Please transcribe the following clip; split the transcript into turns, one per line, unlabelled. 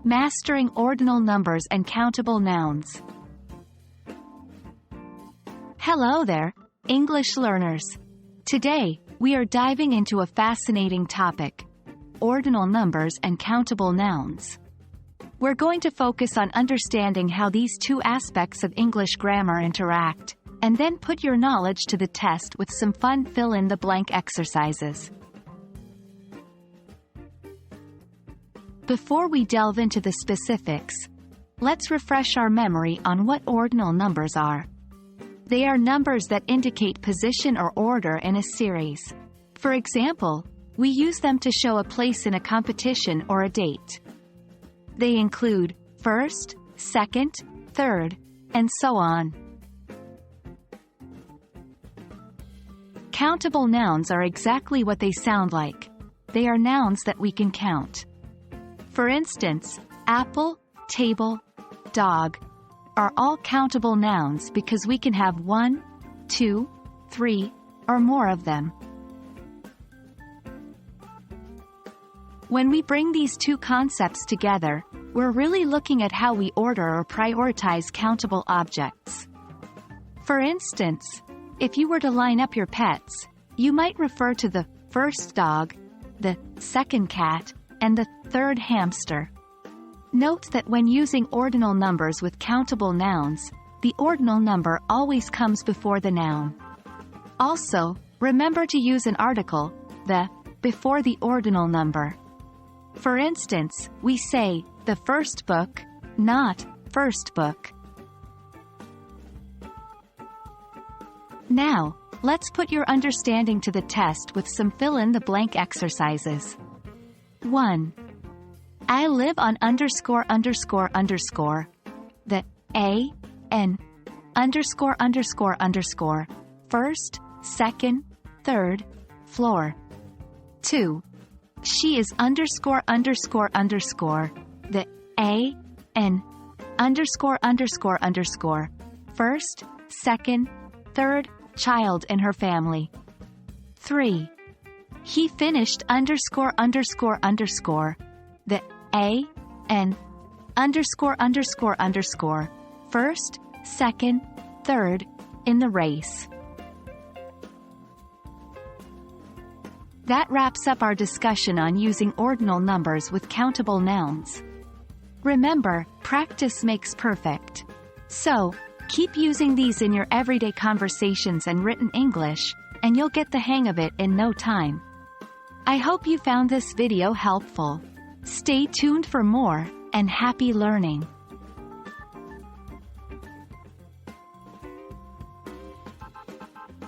Mastering ordinal numbers and countable nouns. Hello there, English learners. Today, we are diving into a fascinating topic: ordinal numbers and countable nouns. We're going to focus on understanding how these two aspects of English grammar interact, and then put your knowledge to the test with some fun fill-in-the-blank exercises. Before we delve into the specifics, let's refresh our memory on what ordinal numbers are. They are numbers that indicate position or order in a series. For example, we use them to show a place in a competition or a date. They include first, second, third, and so on. Countable nouns are exactly what they sound like. They are nouns that we can count. For instance, apple, table, dog are all countable nouns because we can have 1, 2, 3, or more of them. When we bring these two concepts together, we're really looking at how we order or prioritize countable objects. For instance, if you were to line up your pets, you might refer to the first dog, the second cat, and the third hamster. Note that when using ordinal numbers with countable nouns, the ordinal number always comes before the noun. Also, remember to use an article, the, before the ordinal number. For instance, we say, the first book, not first book. Now, let's put your understanding to the test with some fill-in-the-blank exercises. 1. I live on ____. The A, N, ____. First, second, third, floor. 2. She is ____. The A, N, ____. First, second, third, child in her family. 3. He finished ____. The A, N, ____. First, second, third, in the race. That wraps up our discussion on using ordinal numbers with countable nouns. Remember, practice makes perfect. So, keep using these in your everyday conversations and written English, and you'll get the hang of it in no time. I hope you found this video helpful. Stay tuned for more, and happy learning!